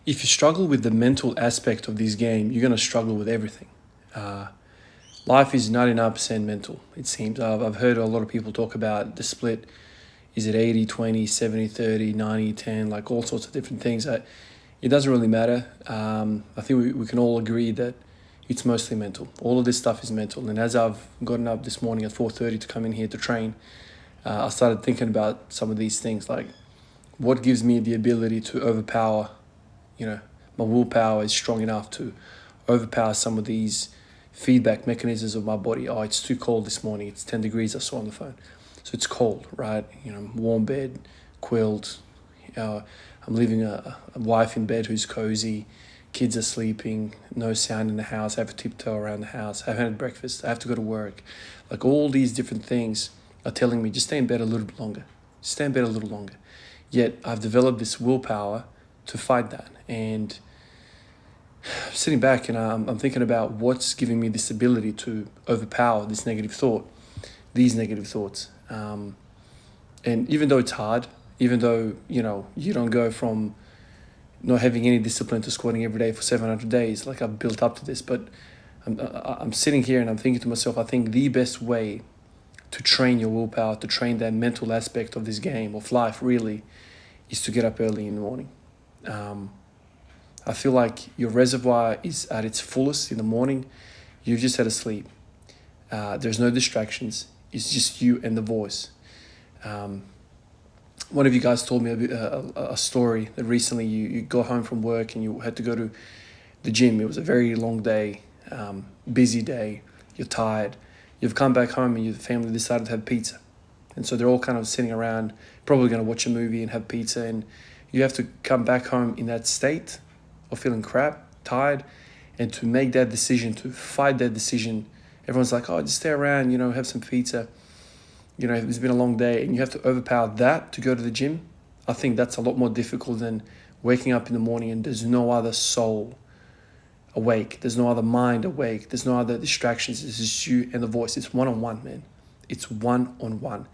if you struggle with the mental aspect of this game, you're going to struggle with everything. Uh, Life is 99% mental, it seems. I've heard a lot of people talk about the split. Is it 80-20, 70-30, 90-10, like all sorts of different things. It doesn't really matter. I think we can all agree that it's mostly mental. All of this stuff is mental. And as I've gotten up this morning at 4:30 to come in here to train, I started thinking about some of these things, like what gives me the ability to overpower, my willpower is strong enough to overpower some of these feedback mechanisms of my body. Oh, it's too cold this morning. It's 10 degrees, I saw on the phone. So it's cold, right? Warm bed, quilt. I'm leaving a wife in bed who's cozy. Kids are sleeping, no sound in the house. I have to tiptoe around the house. I haven't had breakfast. I have to go to work. Like all these different things are telling me just stay in bed a little bit longer. Stay in bed a little longer. Yet I've developed this willpower to fight that. And I'm sitting back and I'm thinking about what's giving me this ability to overpower these negative thoughts. And even though it's hard, even though, you don't go from not having any discipline to squatting every day for 700 days, like I've built up to this, but I'm sitting here and I'm thinking to myself, I think the best way to train your willpower, to train that mental aspect of this game, of life really, is to get up early in the morning. I feel like your reservoir is at its fullest in the morning. You've just had a sleep. There's no distractions. It's just you and the voice. One of you guys told me a story that recently you got home from work and you had to go to the gym. It was a very long day, busy day. You're tired. You've come back home and your family decided to have pizza. And so they're all kind of sitting around, probably going to watch a movie and have pizza. And you have to come back home in that state of feeling crap, tired, and to make that decision, to fight that decision. Everyone's like, oh, just stay around, have some pizza. It's been a long day, and you have to overpower that to go to the gym. I think that's a lot more difficult than waking up in the morning and there's no other soul awake. There's no other mind awake. There's no other distractions. It's just you and the voice. It's one-on-one, man. It's one-on-one.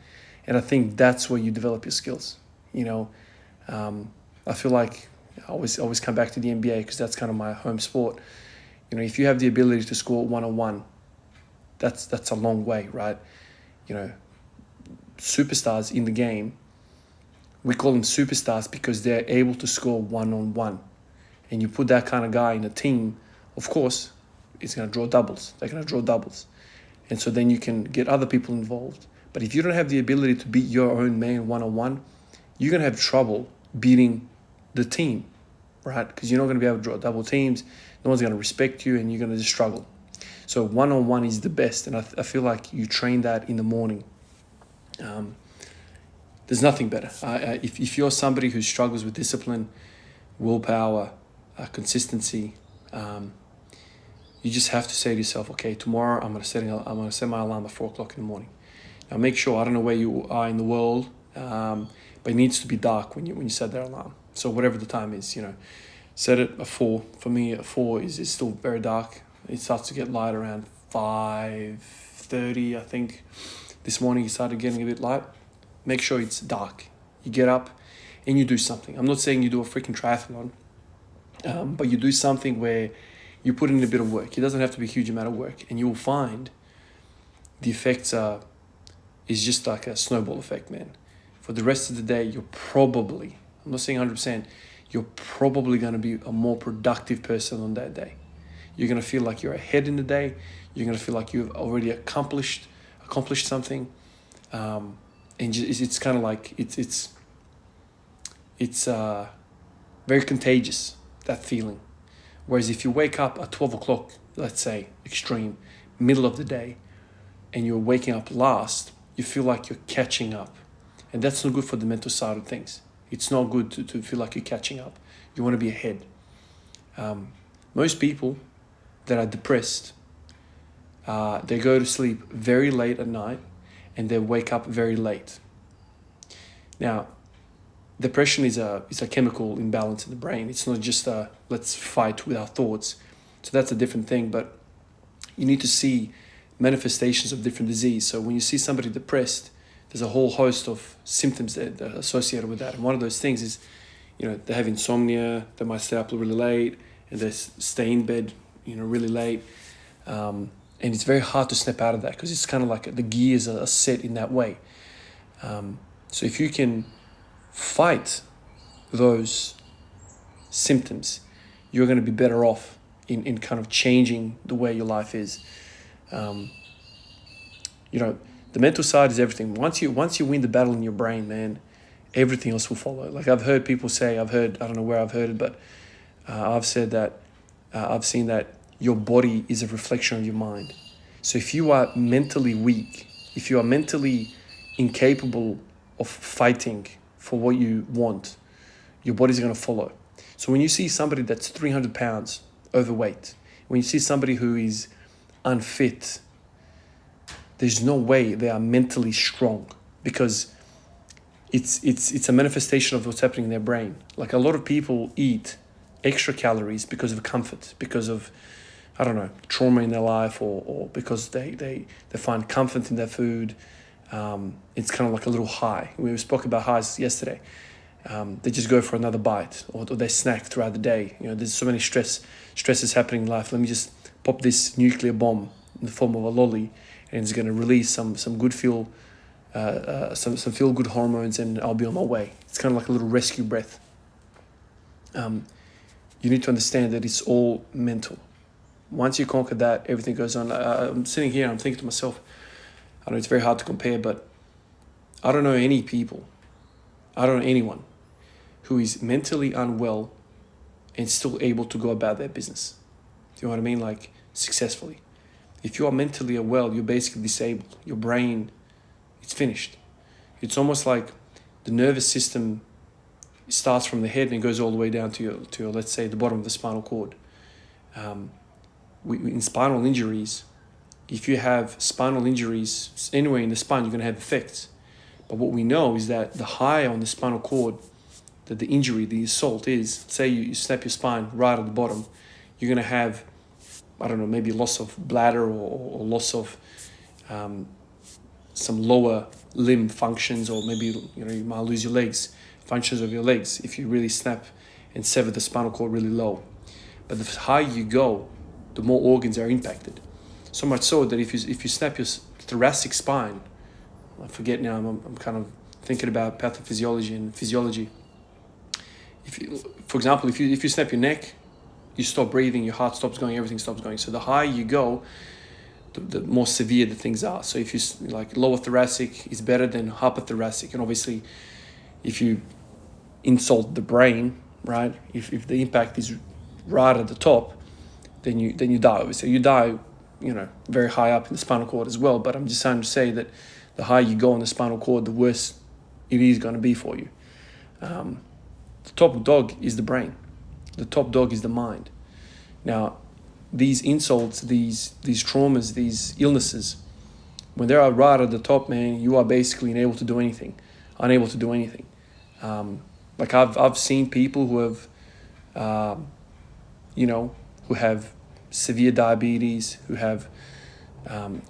And I think that's where you develop your skills. I feel like I always come back to the NBA because that's kind of my home sport. If you have the ability to score one-on-one, that's a long way, right? Superstars in the game, we call them superstars because they're able to score one-on-one. And you put that kind of guy in a team, of course, it's going to draw doubles. They're going to draw doubles. And so then you can get other people involved. But if you don't have the ability to beat your own man one-on-one, you're going to have trouble beating the team, right? Because you're not going to be able to draw double teams. No one's going to respect you and you're going to just struggle. So one-on-one is the best. And I feel like you train that in the morning. There's nothing better. If you're somebody who struggles with discipline, willpower, consistency, you just have to say to yourself, okay, tomorrow I'm going to set my alarm at 4 o'clock in the morning. Now make sure, I don't know where you are in the world, but it needs to be dark when you set that alarm. So whatever the time is, set it at 4. For me, at 4 is still very dark. It starts to get light around 5:30, I think. This morning it started getting a bit light. Make sure it's dark. You get up and you do something. I'm not saying you do a freaking triathlon, but you do something where you put in a bit of work. It doesn't have to be a huge amount of work. And you will find the effects is just like a snowball effect, man. For the rest of the day, you're probably, I'm not saying 100%, you're probably going to be a more productive person on that day. You're going to feel like you're ahead in the day. You're going to feel like you've already accomplished something. And it's kind of like, it's very contagious, that feeling. Whereas if you wake up at 12 o'clock, let's say, extreme, middle of the day, and you're waking up last, you feel like you're catching up. And that's not good for the mental side of things. It's not good to feel like you're catching up. You want to be ahead. Most people that are depressed, they go to sleep very late at night and they wake up very late. Now, depression is a chemical imbalance in the brain. It's not just let's fight with our thoughts. So that's a different thing, but you need to see manifestations of different disease. So when you see somebody depressed, there's a whole host of symptoms that are associated with that. And one of those things is, they have insomnia, they might stay up really late, and they stay in bed, really late. And it's very hard to snap out of that because it's kind of like the gears are set in that way. So if you can fight those symptoms, you're going to be better off in kind of changing the way your life is. The mental side is everything. Once you win the battle in your brain, man, everything else will follow. Like I've heard people say, I don't know where I've heard it, but I've said that, I've seen that your body is a reflection of your mind. So if you are mentally weak, if you are mentally incapable of fighting for what you want, your body's going to follow. So when you see somebody that's 300 pounds overweight, when you see somebody who is unfit, there's no way they are mentally strong, because it's a manifestation of what's happening in their brain. Like a lot of people eat extra calories because of comfort, because of, I don't know, trauma in their life, or because they find comfort in their food. It's kind of like a little high. We spoke about highs yesterday. They just go for another bite, or they snack throughout the day. There's so many stresses happening in life. Let me just pop this nuclear bomb in the form of a lolly, and it's going to release some good feel good hormones, and I'll be on my way. It's kind of like a little rescue breath. You need to understand that it's all mental. Once you conquer that, everything goes on. I'm sitting here, I'm thinking to myself, I know it's very hard to compare, but I don't know anyone who is mentally unwell and still able to go about their business. Do you know what I mean? Like, successfully. If you are mentally unwell, you're basically disabled. Your brain, it's finished. It's almost like the nervous system starts from the head and goes all the way down to your let's say, the bottom of the spinal cord. In spinal injuries, if you have spinal injuries anywhere in the spine, you're going to have effects. But what we know is that the high on the spinal cord, that the injury, the assault is, say you snap your spine right at the bottom, you're going to have, I don't know, maybe loss of bladder, or loss of some lower limb functions, or maybe you might lose your legs, functions of your legs, if you really snap and sever the spinal cord really low. But the higher you go, the more organs are impacted. So much so that if you snap your thoracic spine, I forget now, I'm kind of thinking about pathophysiology and physiology. For example, if you snap your neck, you stop breathing, your heart stops going, everything stops going. So the higher you go, the more severe the things are. So if you like lower thoracic is better than upper thoracic, and obviously if you insult the brain, right? If the impact is right at the top, then you die. Obviously, you die, very high up in the spinal cord as well. But I'm just trying to say that the higher you go on the spinal cord, the worse it is going to be for you. The top dog is the brain. The top dog is the mind. Now, these insults, these traumas, these illnesses, when they are right at the top, man, you are basically unable to do anything. Like I've seen people who have, who have severe diabetes, who have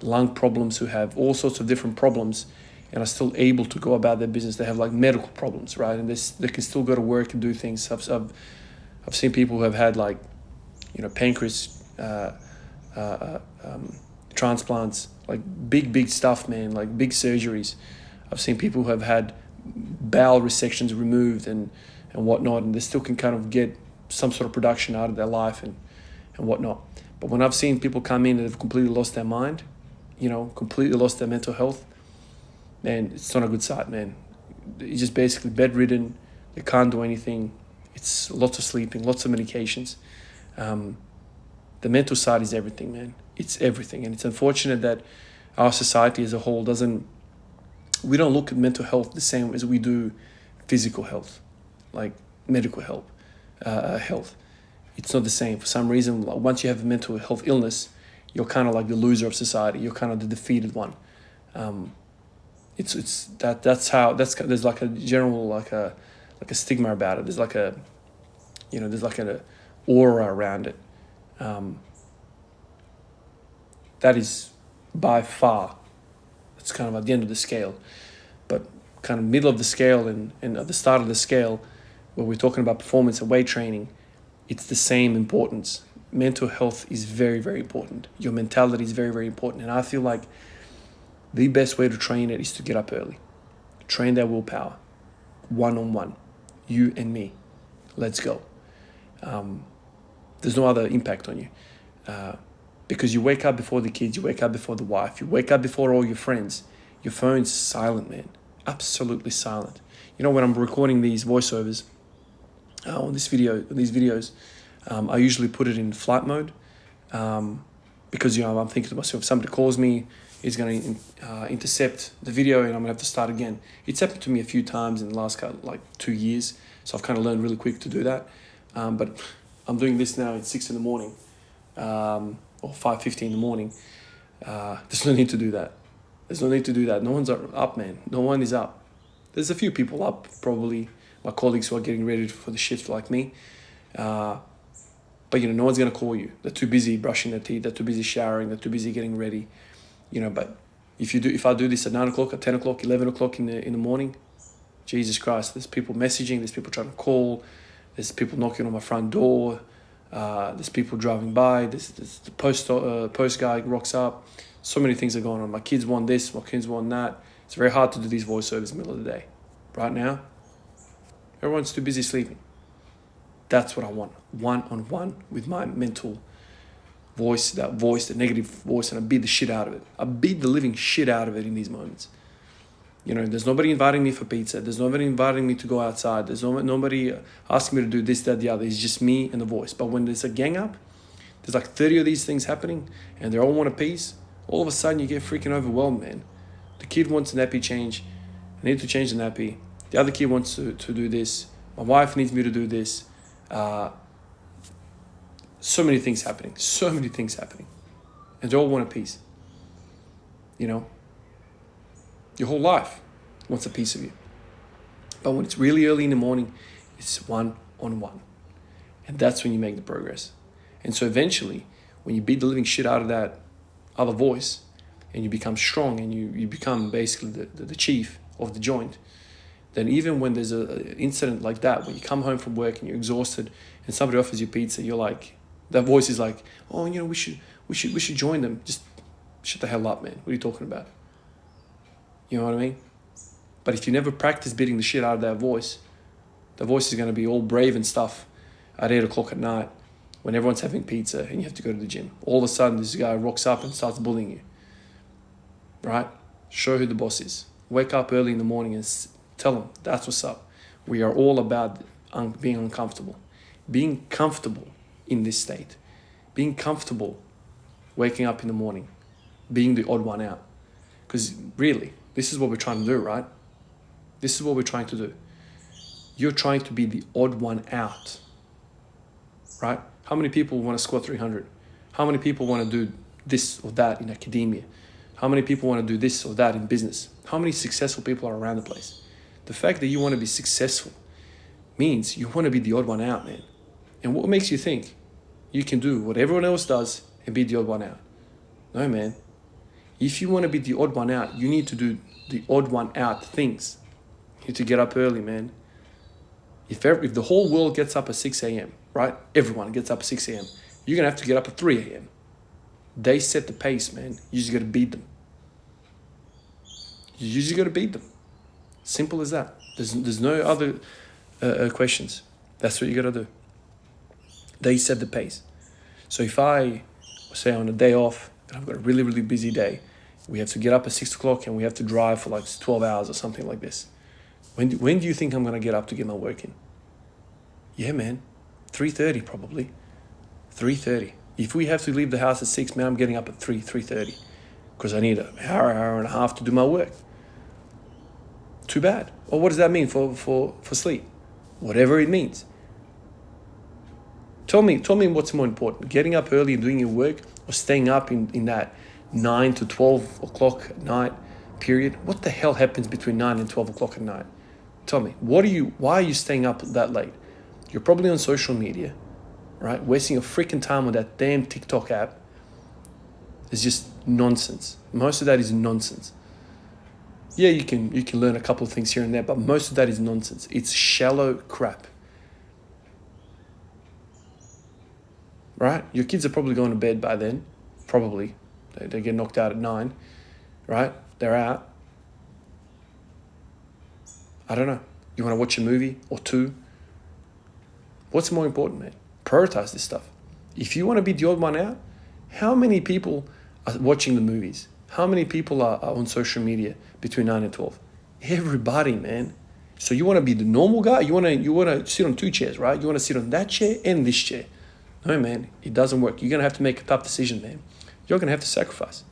lung problems, who have all sorts of different problems, and are still able to go about their business. They have like medical problems, right? And they can still go to work and do things. I've seen people who have had like, pancreas transplants, like big stuff, man, like big surgeries. I've seen people who have had bowel resections removed and whatnot, and they still can kind of get some sort of production out of their life and whatnot. But when I've seen people come in and have completely lost their mind, completely lost their mental health, man, it's not a good sight, man. You're just basically bedridden. They can't do anything. It's lots of sleeping, lots of medications. The mental side is everything, man. It's everything. And it's unfortunate that our society as a whole we don't look at mental health the same as we do physical health, like medical health. It's not the same. For some reason, once you have a mental health illness, you're kind of like the loser of society. You're kind of the defeated one. There's like a general like a stigma about it. There's like an aura around it. That is by far, it's kind of at the end of the scale, but kind of middle of the scale and at the start of the scale, when we're talking about performance and weight training, it's the same importance. Mental health is very, very important. Your mentality is very, very important. And I feel like the best way to train it is to get up early. Train that willpower, one-on-one, you and me. Let's go. There's no other impact on you. Because you wake up before the kids, you wake up before the wife, you wake up before all your friends. Your phone's silent, man. Absolutely silent. You know, when I'm recording these voiceovers on these videos, I usually put it in flight mode because, you know, I'm thinking to myself, if somebody calls me, it's going to intercept the video and I'm going to have to start again. It's happened to me a few times in the last 2 years, so I've kind of learned really quick to do that. But I'm doing this now at 6 in the morning or 5:50 in the morning. There's no need to do that. There's no need to do that. No one's up, man. No one is up. There's a few people up, probably my colleagues who are getting ready for the shift like me. But, you know, no one's going to call you. They're too busy brushing their teeth. They're too busy showering. They're too busy getting ready. You know, but if I do this at 9 o'clock, at 10 o'clock, 11 o'clock in the morning, Jesus Christ, there's people messaging, there's people trying to call, there's people knocking on my front door, there's people driving by, there's the post guy rocks up. So many things are going on. My kids want this, my kids want that. It's very hard to do these voiceovers in the middle of the day. Right now, everyone's too busy sleeping. That's what I want. One-on-one with my mental voice, the negative voice, and I beat the shit out of it. I beat the living shit out of it in these moments. You know, there's nobody inviting me for pizza. There's nobody inviting me to go outside. There's nobody asking me to do this, that, the other. It's just me and the voice. But when there's a gang up, there's like 30 of these things happening, and they all want a piece. All of a sudden, you get freaking overwhelmed, man. The kid wants a nappy change. I need to change the nappy. The other kid wants to do this. My wife needs me to do this. So many things happening. And they all want a piece. You know? Your whole life wants a piece of you. But when it's really early in the morning, it's one-on-one. And that's when you make the progress. And so eventually, when you beat the living shit out of that other voice, and you become strong, and you become basically the chief of the joint, then even when there's an incident like that, when you come home from work and you're exhausted, and somebody offers you pizza, you're like, that voice is like, oh, you know, we should join them. Just shut the hell up, man. What are you talking about? You know what I mean? But if you never practice beating the shit out of that voice, the voice is going to be all brave and stuff at 8 o'clock at night when everyone's having pizza and you have to go to the gym. All of a sudden, this guy rocks up and starts bullying you. Right? Show who the boss is. Wake up early in the morning and tell them, that's what's up. We are all about being uncomfortable. Being comfortable in this state. Being comfortable waking up in the morning. Being the odd one out. Because really, this is what we're trying to do, right? This is what we're trying to do. You're trying to be the odd one out. Right? How many people want to squat 300? How many people want to do this or that in academia? How many people want to do this or that in business? How many successful people are around the place? The fact that you want to be successful means you want to be the odd one out, man. And what makes you think you can do what everyone else does and be the odd one out? No, man. If you want to be the odd one out, you need to do the odd one out things. You need to get up early, man. If the whole world gets up at 6 a.m., right? Everyone gets up at 6 a.m. You're going to have to get up at 3 a.m. They set the pace, man. You just got to beat them. You just got to beat them. Simple as that. There's no other questions. That's what you got to do. They set the pace. So if I say on a day off and I've got a really, really busy day, we have to get up at 6 o'clock and we have to drive for like 12 hours or something like this. When do you think I'm going to get up to get my work in? Yeah, man. 3:30 probably. 3:30. If we have to leave the house at 6, man, I'm getting up at 3:30 because I need an hour and a half to do my work. Too bad. Well, what does that mean for sleep? Whatever it means. Tell me what's more important, getting up early and doing your work or staying up in that 9 to 12 o'clock at night period? What the hell happens between 9 and 12 o'clock at night? Tell me, why are you staying up that late? You're probably on social media, right? Wasting your freaking time on that damn TikTok app. It's just nonsense. Most of that is nonsense. Yeah, you can learn a couple of things here and there, but most of that is nonsense. It's shallow crap. right? Your kids are probably going to bed by then, probably. They get knocked out at 9, right? They're out. I don't know. You want to watch a movie or two? What's more important, man? Prioritize this stuff. If you want to be the odd one out, how many people are watching the movies? How many people are on social media between 9 and 12? Everybody, man. So you want to be the normal guy? You want to sit on 2 chairs, right? You want to sit on that chair and this chair. No, man, it doesn't work. You're going to have to make a tough decision, man. You're going to have to sacrifice.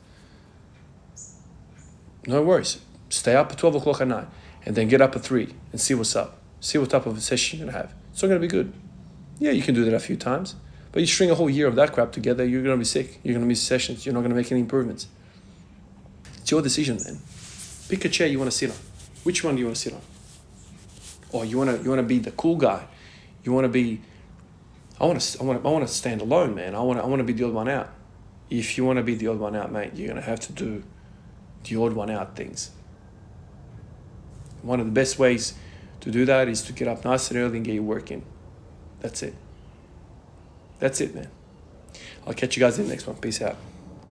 No worries. Stay up at 12 o'clock at night and then get up at 3 and see what's up. See what type of a session you're going to have. It's not going to be good. Yeah, you can do that a few times. But you string a whole year of that crap together, you're going to be sick. You're going to miss sessions. You're not going to make any improvements. It's your decision, man. Pick a chair you want to sit on. Which one do you want to sit on? Or you want to be the cool guy. You want to be... I want to stand alone, man. I want to be the odd one out. If you want to be the odd one out, mate, you're going to have to do the odd one out things. One of the best ways to do that is to get up nice and early and get your work in. That's it. That's it, man. I'll catch you guys in the next one. Peace out.